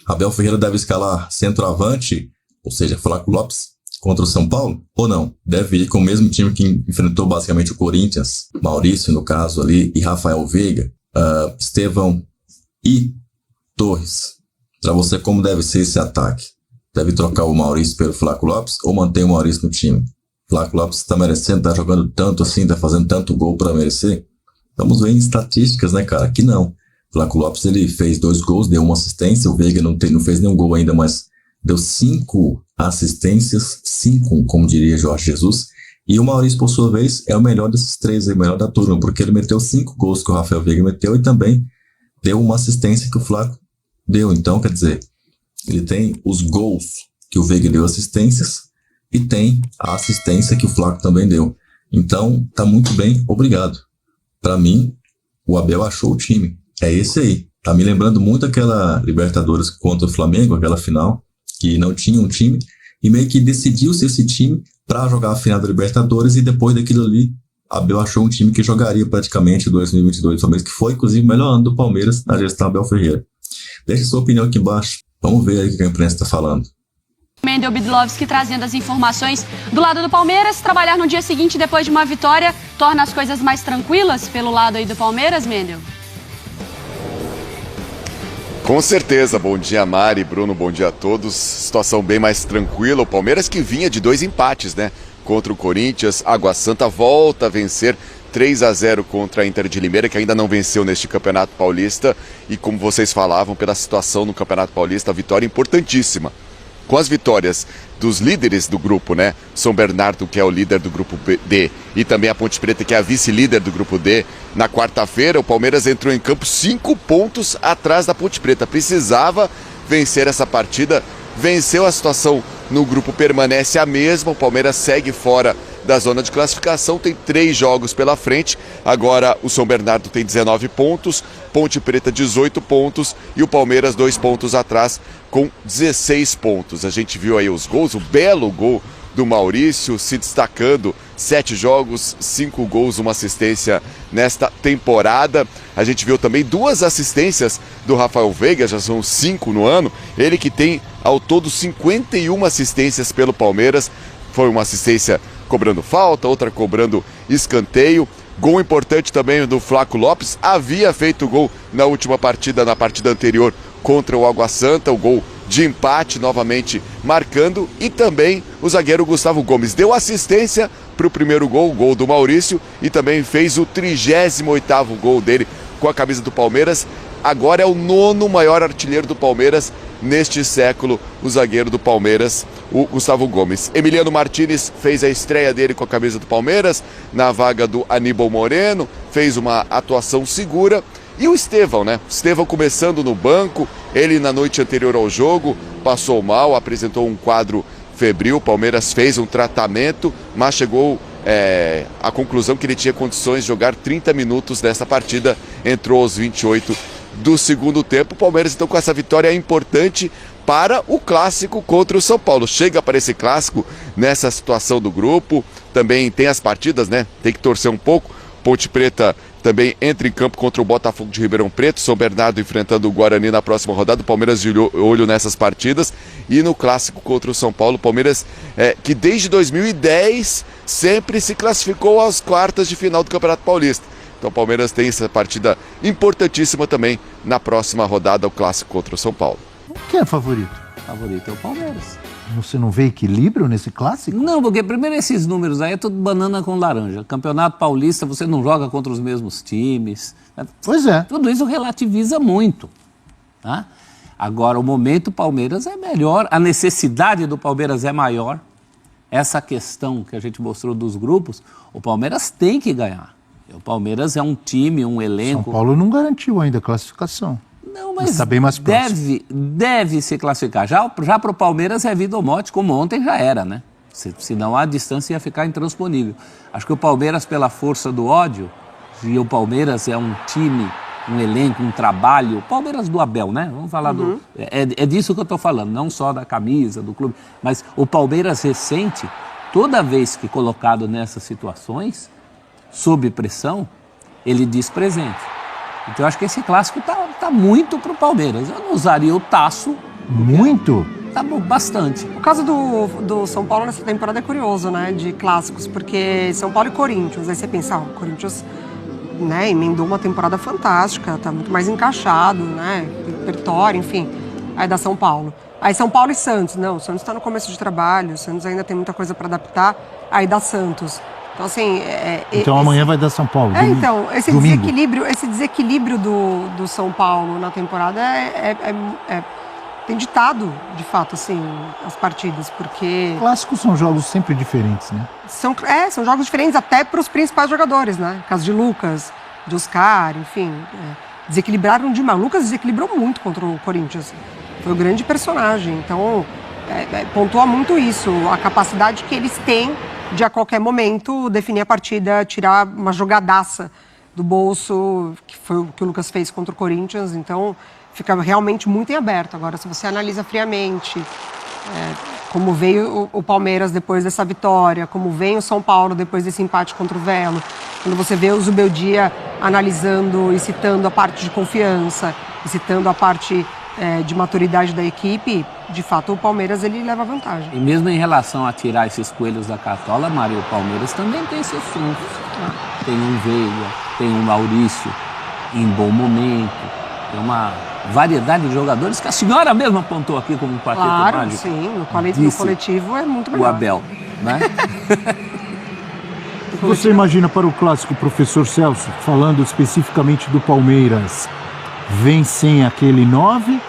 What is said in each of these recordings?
Abel Ferreira deve escalar centroavante, ou seja, Flávio Lopes, contra o São Paulo, ou não? Deve ir com o mesmo time que enfrentou basicamente o Corinthians, Maurício, no caso ali, e Rafael Veiga, Estevão e Torres. Para você, como deve ser esse ataque? Deve trocar o Maurício pelo Flávio Lopes ou manter o Maurício no time? Flávio Lopes está merecendo, está jogando tanto assim, está fazendo tanto gol para merecer? Vamos ver em estatísticas, né, cara? Que não. Flávio Lopes, ele fez 2 gols, deu 1 assistência, o Veiga não fez nenhum gol ainda, mas deu 5 assistências, 5, como diria Jorge Jesus, e o Maurício, por sua vez, é o melhor desses 3, o melhor da turma, porque ele meteu 5 gols que o Rafael Veiga meteu e também deu 1 assistência que o Flávio deu. Então, quer dizer, ele tem os gols que o Veiga deu assistências e tem a assistência que o Flávio também deu. Então, tá muito bem, obrigado. Para mim, o Abel achou o time. É esse aí. Tá me lembrando muito aquela Libertadores contra o Flamengo, aquela final, que não tinha um time, e meio que decidiu-se esse time para jogar a final da Libertadores, e depois daquilo ali, Abel achou um time que jogaria praticamente 2022 do que foi, inclusive, o melhor ano do Palmeiras na gestão Abel Ferreira. Deixe sua opinião aqui embaixo. Vamos ver aí o que a imprensa está falando. Mendel Bidlovski trazendo as informações do lado do Palmeiras. Trabalhar no dia seguinte, depois de uma vitória, torna as coisas mais tranquilas pelo lado aí do Palmeiras, Mendel? Com certeza. Bom dia, Mari, Bruno, bom dia a todos. Situação bem mais tranquila. O Palmeiras que vinha de 2 empates, né? Contra o Corinthians, Água Santa volta a vencer 3-0 contra a Inter de Limeira, que ainda não venceu neste Campeonato Paulista. E como vocês falavam, pela situação no Campeonato Paulista, a vitória importantíssima. Com as vitórias dos líderes do grupo, né? São Bernardo, que é o líder do grupo D, e também a Ponte Preta, que é a vice-líder do grupo D. Na quarta-feira, o Palmeiras entrou em campo 5 pontos atrás da Ponte Preta. Precisava vencer essa partida, venceu. A situação no grupo permanece a mesma. O Palmeiras segue fora da zona de classificação, tem 3 jogos pela frente. Agora o São Bernardo tem 19 pontos, Ponte Preta 18 pontos e o Palmeiras 2 pontos atrás com 16 pontos. A gente viu aí os gols, o belo gol do Maurício se destacando, 7 jogos, 5 gols, 1 assistência nesta temporada. A gente viu também 2 assistências do Rafael Veiga, já são 5 no ano, ele que tem ao todo 51 assistências pelo Palmeiras. Foi uma assistência cobrando falta, outra cobrando escanteio. Gol importante também do Flávio Lopes, havia feito gol na última partida, na partida anterior contra o Água Santa, o gol de empate novamente marcando, e também o zagueiro Gustavo Gomes deu assistência para o primeiro gol, o gol do Maurício, e também fez o 38º gol dele com a camisa do Palmeiras. Agora é o 9º maior artilheiro do Palmeiras neste século, o zagueiro do Palmeiras, o Gustavo Gomes. Emiliano Martínez fez a estreia dele com a camisa do Palmeiras, na vaga do Aníbal Moreno, fez uma atuação segura. E o Estevão, né? Estevão começando no banco, ele na noite anterior ao jogo passou mal, apresentou um quadro febril. O Palmeiras fez um tratamento, mas chegou à conclusão que ele tinha condições de jogar 30 minutos nessa partida, entrou aos 28 do segundo tempo. O Palmeiras então com essa vitória importante para o clássico contra o São Paulo. Chega para esse clássico nessa situação do grupo, também tem as partidas, né? Tem que torcer um pouco. Ponte Preta também entra em campo contra o Botafogo de Ribeirão Preto, São Bernardo enfrentando o Guarani na próxima rodada. O Palmeiras de olho nessas partidas. E no clássico contra o São Paulo, o Palmeiras que desde 2010 sempre se classificou às quartas de final do Campeonato Paulista. Então o Palmeiras tem essa partida importantíssima também na próxima rodada, o clássico contra o São Paulo. Quem é favorito? Favorito é o Palmeiras. Você não vê equilíbrio nesse clássico? Não, porque primeiro esses números aí é tudo banana com laranja. Campeonato Paulista, você não joga contra os mesmos times. Pois é. Tudo isso relativiza muito. Tá? Agora, o momento Palmeiras é melhor, a necessidade do Palmeiras é maior. Essa questão que a gente mostrou dos grupos, o Palmeiras tem que ganhar. O Palmeiras é um time, um elenco... São Paulo não garantiu ainda a classificação. Não, mas está bem mais próximo. Deve se classificar. Já para o Palmeiras é vida ou morte, como ontem já era, né? Senão a distância ia ficar intransponível. Acho que o Palmeiras, pela força do ódio, e o Palmeiras é um time, um elenco, um trabalho, o Palmeiras do Abel, né? Vamos falar do... É disso que eu estou falando, não só da camisa, do clube, mas o Palmeiras recente, toda vez que colocado nessas situações, sob pressão, ele diz presente. Então eu acho que esse clássico tá muito pro Palmeiras. Eu não usaria o taço Muito? Tá bom, bastante. O caso do São Paulo nessa temporada é curioso, né? De clássicos, porque São Paulo e Corinthians. Aí você pensa, o Corinthians, né, emendou uma temporada fantástica, tá muito mais encaixado, né? Repertório, enfim. Aí dá São Paulo. Aí São Paulo e Santos. Não, o Santos está no começo de trabalho, o Santos ainda tem muita coisa para adaptar. Aí dá Santos. Então, assim... Então amanhã vai dar São Paulo. Então, esse domingo. desequilíbrio do São Paulo na temporada tem ditado, de fato, assim, as partidas, porque... Clássicos são jogos sempre diferentes, né? São jogos diferentes até para os principais jogadores, né? No caso de Lucas, de Oscar, enfim. Desequilibraram demais. O Lucas desequilibrou muito contra o Corinthians. Foi o grande personagem. Então, pontua muito isso. A capacidade que eles têm de, a qualquer momento, definir a partida, tirar uma jogadaça do bolso, que foi o que o Lucas fez contra o Corinthians. Então, fica realmente muito em aberto. Agora, se você analisa friamente como veio o Palmeiras depois dessa vitória, como vem o São Paulo depois desse empate contra o Velo, quando você vê o Zubeldia analisando e citando a parte de confiança, e citando a parte de maturidade da equipe, de fato o Palmeiras ele leva vantagem. E mesmo em relação a tirar esses coelhos da cartola, Mário, o Palmeiras também tem seus trunfos. Tem um Veiga, tem um Maurício em bom momento, tem uma variedade de jogadores que a senhora mesma apontou aqui como um quarteto claro, mágico. Sim, no coletivo é muito melhor. O Abel, né? Você imagina para o clássico, professor Celso, falando especificamente do Palmeiras, vem sem aquele 9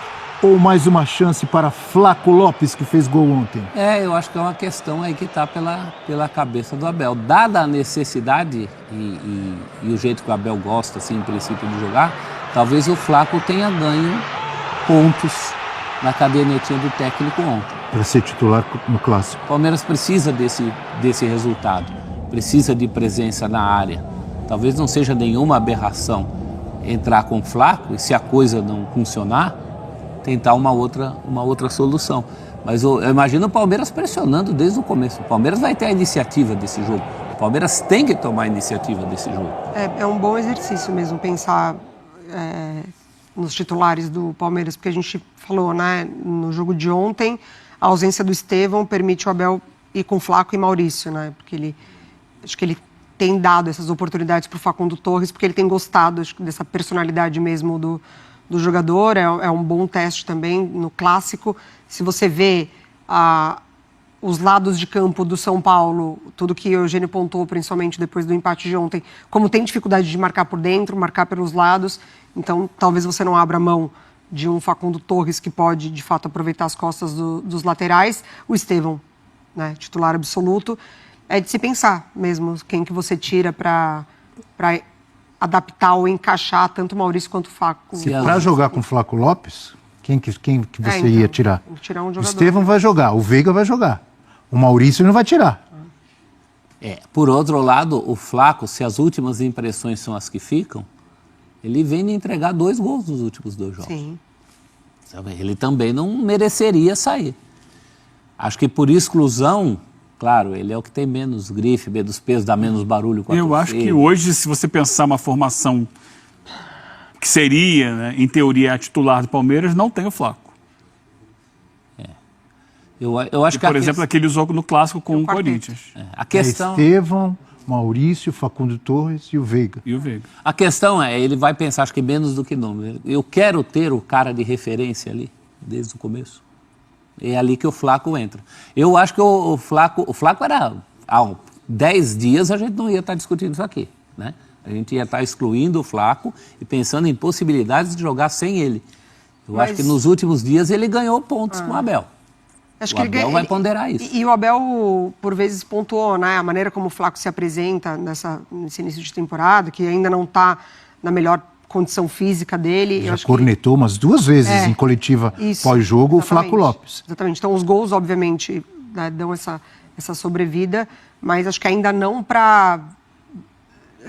ou mais uma chance para Flaco Lopes, que fez gol ontem? Eu acho que é uma questão aí que está pela cabeça do Abel. Dada a necessidade e o jeito que o Abel gosta, assim, em princípio, de jogar, talvez o Flaco tenha ganho pontos na cadernetinha do técnico ontem. Para ser titular no clássico. O Palmeiras precisa desse resultado, precisa de presença na área. Talvez não seja nenhuma aberração entrar com o Flaco e, se a coisa não funcionar, tentar uma outra solução. Mas eu imagino o Palmeiras pressionando desde o começo. O Palmeiras vai ter a iniciativa desse jogo. O Palmeiras tem que tomar a iniciativa desse jogo. É um bom exercício mesmo pensar nos titulares do Palmeiras, porque a gente falou, né, no jogo de ontem, a ausência do Estevão permite o Abel ir com Flaco e Maurício, né, porque acho que ele tem dado essas oportunidades para o Facundo Torres, porque ele tem gostado, acho, dessa personalidade mesmo do jogador. É um bom teste também no clássico. Se você vê os lados de campo do São Paulo, tudo que o Eugênio pontou, principalmente depois do empate de ontem, como tem dificuldade de marcar por dentro, marcar pelos lados, então talvez você não abra mão de um Facundo Torres que pode, de fato, aproveitar as costas dos laterais. O Estevão, né, titular absoluto, é de se pensar mesmo quem que você tira para adaptar ou encaixar tanto o Maurício quanto o Flaco. Para jogar com o Flaco Lopes, quem que você ia tirar? Tirar um jogador. O Estevão vai jogar, o Veiga vai jogar. O Maurício não vai tirar. Por outro lado, o Flaco, se as últimas impressões são as que ficam, ele vem de entregar 2 gols nos últimos 2 jogos. Sim. Ele também não mereceria sair. Acho que por exclusão, claro, ele é o que tem menos grife, menos peso, dá menos barulho com a torcida. Eu acho que hoje, se você pensar uma formação que seria, né, em teoria, a titular do Palmeiras, não tem o Flaco. Eu acho que por exemplo, aquele usou no clássico com o Corinthians. A questão... Estevão, Maurício, Facundo Torres e o Veiga. A questão ele vai pensar, acho que menos do que número. Eu quero ter o cara de referência ali, desde o começo. É ali que o Flaco entra. Eu acho que o Flaco era... Há 10 dias a gente não ia estar discutindo isso aqui, né? A gente ia estar excluindo o Flaco e pensando em possibilidades de jogar sem ele. Acho que nos últimos dias ele ganhou pontos com o Abel. Acho o Abel vai ponderar isso. E o Abel, por vezes, pontuou, né, a maneira como o Flaco se apresenta nesse início de temporada, que ainda não está na melhor condição física dele. Já cornetou umas 2 vezes em coletiva pós-jogo o Flaco Lopes. Exatamente. Então, os gols, obviamente, né, dão essa sobrevida, mas acho que ainda não para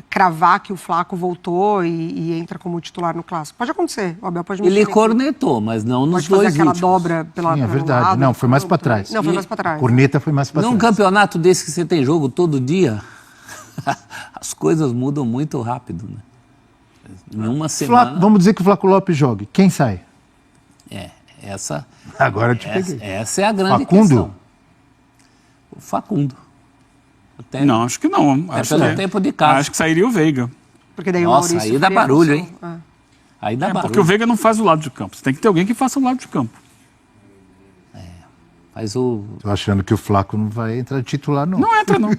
cravar que o Flaco voltou e entra como titular no clássico. Pode acontecer, o Abel pode mexer. Ele cornetou, mas não nos 2 últimos. Pode fazer aquela dobra pelo Sim, é verdade. lado. Não, foi mais para trás. Não, foi mais para trás. Corneta foi mais para trás. Num campeonato desse que você tem jogo todo dia, as coisas mudam muito rápido, né? Em uma semana... Vamos dizer que o Flaco Lopes jogue. Quem sai? Agora eu te peguei. Essa é a grande Facundo? questão. O Facundo. Até, Não, acho que não. Acho pelo que, tempo de casa. acho que sairia o Veiga. Porque daí Nossa, o Maurício aí dá faria a barulho, função. hein? Aí dá barulho. Porque o Veiga não faz o lado de campo. Você tem que ter alguém que faça o lado de campo. Faz o... Tô achando que o Flaco não vai entrar titular, não. Não entra, não.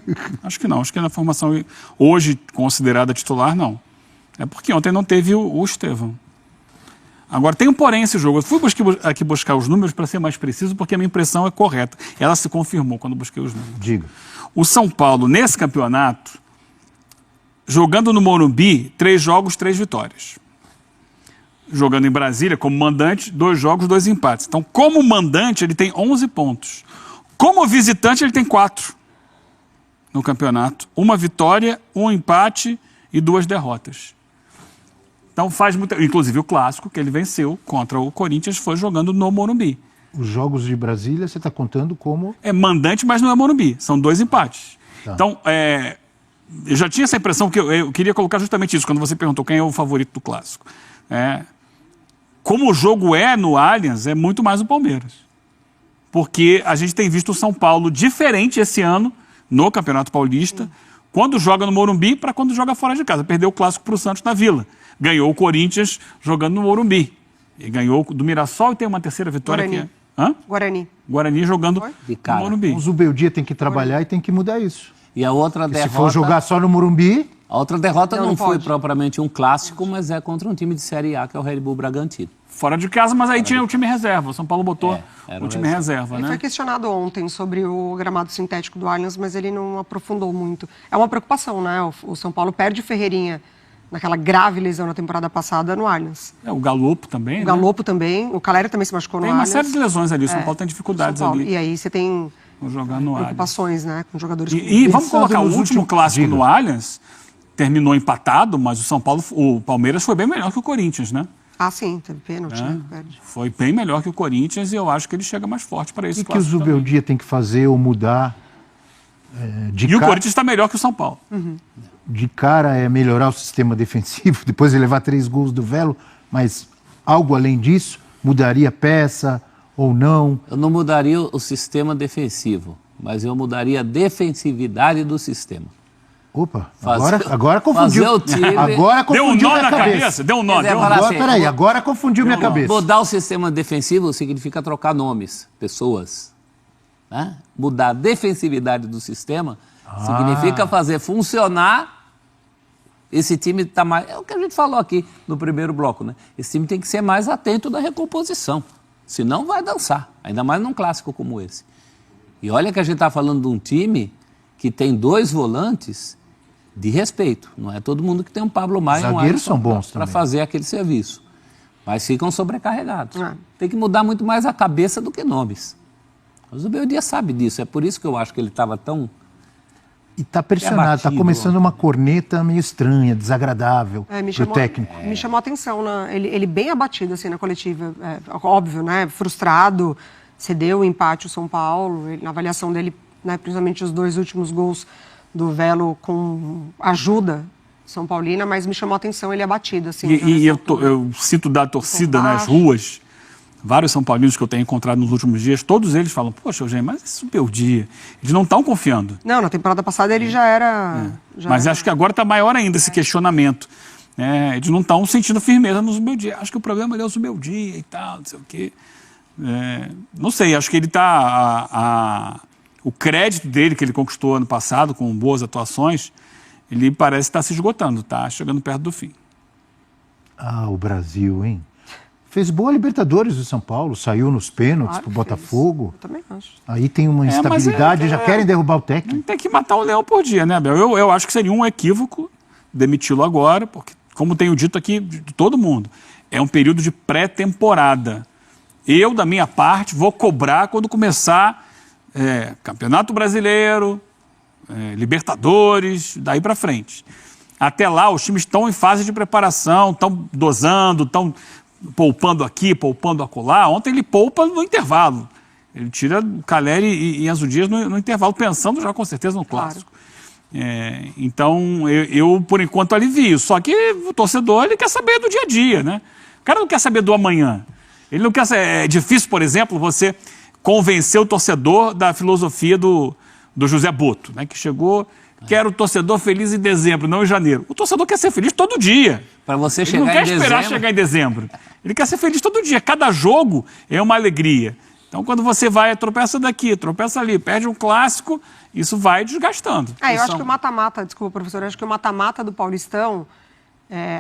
Acho que não. Acho que na formação hoje considerada titular, não. É porque ontem não teve o Estevão. Agora, tem um porém esse jogo. Eu fui aqui buscar os números para ser mais preciso, porque a minha impressão é correta. Ela se confirmou quando eu busquei os números. Diga. O São Paulo, nesse campeonato, jogando no Morumbi, 3 jogos, 3 vitórias. Jogando em Brasília, como mandante, 2 jogos, 2 empates. Então, como mandante, ele tem 11 pontos. Como visitante, ele tem 4 no campeonato. 1 vitória, 1 empate e 2 derrotas. Então, faz muito... Inclusive, o clássico que ele venceu contra o Corinthians foi jogando no Morumbi. Os jogos de Brasília, você está contando como... É mandante, mas não é Morumbi. São 2 empates. Tá. Então, eu já tinha essa impressão, que eu queria colocar justamente isso, quando você perguntou quem é o favorito do clássico. Como o jogo é no Allianz, é muito mais o Palmeiras. Porque a gente tem visto o São Paulo diferente esse ano no Campeonato Paulista, quando joga no Morumbi para quando joga fora de casa. Perdeu o clássico para o Santos na Vila. Ganhou o Corinthians jogando no Morumbi. E ganhou do Mirassol e tem uma terceira vitória Guarani. aqui. Guarani jogando no Morumbi. O Zubeldia tem que trabalhar e tem que mudar isso. E a outra derrota... Se for jogar só no Morumbi... A outra derrota não foi pode. propriamente um clássico, mas é contra um time de Série A, que é o Red Bull Bragantino. Fora de casa, mas aí tinha o time reserva. O São Paulo botou o time reserva, Ele né? foi questionado ontem sobre o gramado sintético do Allianz, mas ele não aprofundou muito. É uma preocupação, né? O São Paulo perde o Ferreirinha naquela grave lesão na temporada passada no Allianz. O Galopo também, O Galopo também. O Caleri também se machucou no Allianz. Tem uma série de lesões ali. O São Paulo tem dificuldades ali. E aí você tem Jogar no preocupações, né? Com jogadores... E vamos colocar, o nos último últimos- clássico Diga. no Allianz terminou empatado, mas o Palmeiras foi bem melhor que o Corinthians, né? Ah, sim, teve pênalti, né? Perde. Foi bem melhor que o Corinthians e eu acho que ele chega mais forte para esse O que o clássico também. Zubeldia tem que fazer ou mudar de E o cara? Corinthians está melhor que o São Paulo. De cara é melhorar o sistema defensivo, depois de levar 3 gols do Velo, mas algo além disso, mudaria peça ou não? Eu não mudaria o sistema defensivo, mas eu mudaria a defensividade do sistema. Opa, Fazer- agora confundiu. fazer o time- Agora Deu um confundiu nó minha na cabeça. cabeça? Deu um nó, Mas é deu um falar nó. Agora, assim, peraí, agora confundiu minha cabeça. Mudar o sistema defensivo significa trocar nomes, pessoas. Né? Mudar a defensividade do sistema significa fazer funcionar esse time. Tá mais, é o que a gente falou aqui no primeiro bloco, né? Esse time tem que ser mais atento da recomposição. Senão vai dançar, ainda mais num clássico como esse. E olha que a gente está falando de um time que tem 2 volantes de respeito. Não é todo mundo que tem um Pablo Maia e um Zagueiros Alisson são bons para também. fazer aquele serviço. Mas ficam sobrecarregados. É. Tem que mudar muito mais a cabeça do que nomes. Mas o Beldia sabe disso. É por isso que eu acho que ele estava tão... E tá pressionado, tá abatido, começando uma corneta meio estranha, desagradável pro técnico. Me chamou a atenção, né? Ele bem abatido, assim, na coletiva. Óbvio, né? Frustrado, cedeu o empate o São Paulo. Na avaliação dele, né, principalmente os 2 últimos gols do Velo com ajuda São Paulina, mas me chamou a atenção ele abatido, assim. E eu sinto da torcida nas ruas, vários São Paulinos que eu tenho encontrado nos últimos dias, todos eles falam, poxa, Eugênio, mas esse Zubeldia, eles não estão confiando. Não, na temporada passada ele já era... Mas acho que agora está maior ainda esse questionamento. Né? Eles não estão sentindo firmeza no Zubeldia. Acho que o problema é o Zubeldia e tal, não sei o quê. Não sei, acho que ele está... O crédito dele, que ele conquistou ano passado, com boas atuações, ele parece estar se esgotando, está chegando perto do fim. Ah, o Brasil, hein? Fez boa Libertadores do São Paulo, saiu nos pênaltis pro Botafogo. Eu também acho. Aí tem uma instabilidade, já querem derrubar o técnico. Tem que matar o leão por dia, né, Abel? Eu acho que seria um equívoco demiti-lo agora, porque, como tenho dito aqui de todo mundo, é um período de pré-temporada. Eu, da minha parte, vou cobrar quando começar Campeonato Brasileiro, Libertadores, daí para frente. Até lá, os times estão em fase de preparação, estão dosando, estão poupando aqui, poupando acolá. Ontem ele poupa no intervalo. Ele tira o Caleri e Enzo Dias no intervalo, pensando já com certeza no clássico. Então, eu, por enquanto, alivio. Só que o torcedor ele quer saber do dia a dia, né? O cara não quer saber do amanhã. Ele não quer ser... É difícil, por exemplo, você convencer o torcedor da filosofia do José Boto, né? Que chegou... Quero o torcedor feliz em dezembro, não em janeiro. O torcedor quer ser feliz todo dia. Para você Ele chegar não em quer dezembro... esperar chegar em dezembro. Ele quer ser feliz todo dia. Cada jogo é uma alegria. Então, quando você vai, tropeça daqui, tropeça ali, perde um clássico, isso vai desgastando. Eu acho que o mata-mata, desculpa, professor, eu acho que o mata-mata do Paulistão,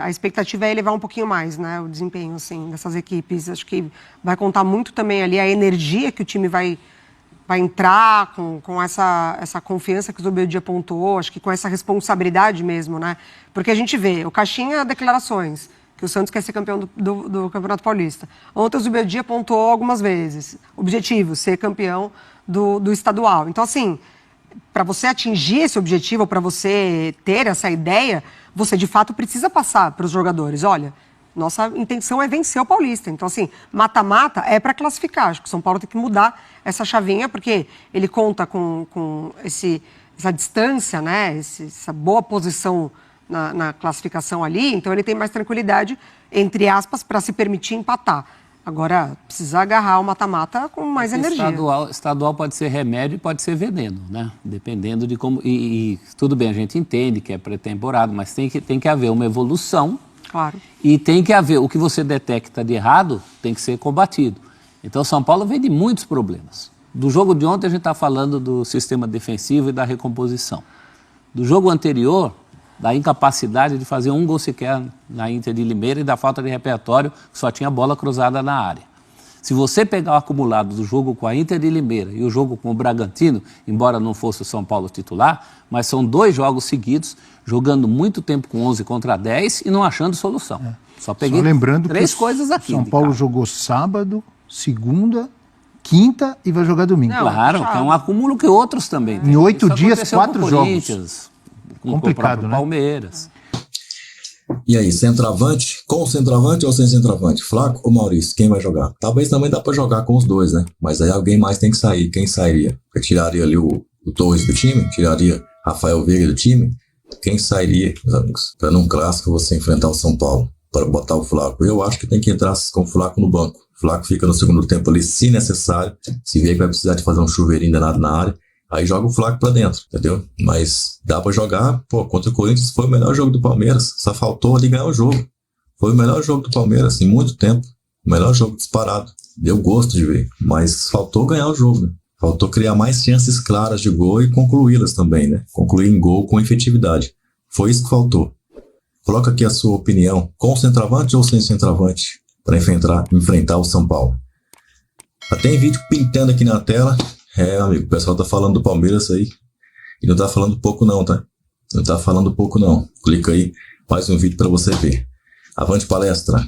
a expectativa é elevar um pouquinho mais, né, o desempenho, assim, dessas equipes. Acho que vai contar muito também ali a energia que o time vai entrar com essa confiança que o Zubeldia apontou, acho que com essa responsabilidade mesmo, né? Porque a gente vê, o Caixinha declarações, que o Santos quer ser campeão do Campeonato Paulista. Ontem o Zubeldia apontou algumas vezes, objetivo, ser campeão do estadual. Então, assim, para você atingir esse objetivo, para você ter essa ideia, você de fato precisa passar para os jogadores, olha... Nossa intenção é vencer o Paulista. Então, assim, mata-mata é para classificar. Acho que o São Paulo tem que mudar essa chavinha, porque ele conta com essa distância, né? Essa boa posição na classificação ali. Então, ele tem mais tranquilidade, entre aspas, para se permitir empatar. Agora, precisa agarrar o mata-mata com mais energia. Estadual pode ser remédio e pode ser veneno, né? Dependendo de como... E tudo bem, a gente entende que é pré-temporada, mas tem que haver uma evolução. Claro. E tem que haver, o que você detecta de errado tem que ser combatido. Então, São Paulo vem de muitos problemas. Do jogo de ontem, a gente está falando do sistema defensivo e da recomposição. Do jogo anterior, da incapacidade de fazer um gol sequer na Inter de Limeira e da falta de repertório, que só tinha bola cruzada na área. Se você pegar o acumulado do jogo com a Inter de Limeira e o jogo com o Bragantino, embora não fosse o São Paulo titular, mas são 2 jogos seguidos, jogando muito tempo com 11 contra 10 e não achando solução. Só peguei lembrando 3 coisas aqui. São Paulo jogou sábado, segunda, quinta e vai jogar domingo. Não, Claro, que é um acúmulo que outros também têm. Em 8 Isso dias, aconteceu 4 com o jogos. Corinthians, com Complicado, o próprio né? Palmeiras. E aí, centroavante? Com centroavante ou sem centroavante? Flaco ou Maurício? Quem vai jogar? Talvez também dá pra jogar com os dois, né? Mas aí alguém mais tem que sair. Quem sairia? Eu tiraria ali o Torres do time? Tiraria Rafael Veiga do time? Quem sairia, meus amigos? Pra num clássico você enfrentar o São Paulo, para botar o Flaco? Eu acho que tem que entrar com o Flaco no banco. O Flaco fica no segundo tempo ali, se necessário. Se vê que vai precisar de fazer um chuveirinho danado na área, aí joga o Flaco pra dentro, entendeu? Mas dá pra jogar, contra o Corinthians foi o melhor jogo do Palmeiras. Só faltou ali ganhar o jogo. Foi o melhor jogo do Palmeiras em muito tempo. O melhor jogo disparado. Deu gosto de ver. Mas faltou ganhar o jogo, né? Faltou criar mais chances claras de gol e concluí-las também, né? Concluir em gol com efetividade. Foi isso que faltou. Coloca aqui a sua opinião. Com centroavante ou sem centroavante? Para enfrentar o São Paulo. Tem vídeo pintando aqui na tela. Amigo, o pessoal tá falando do Palmeiras aí. E não tá falando pouco não, tá? Não tá falando pouco não. Clica aí, faz um vídeo para você ver. Avante palestra!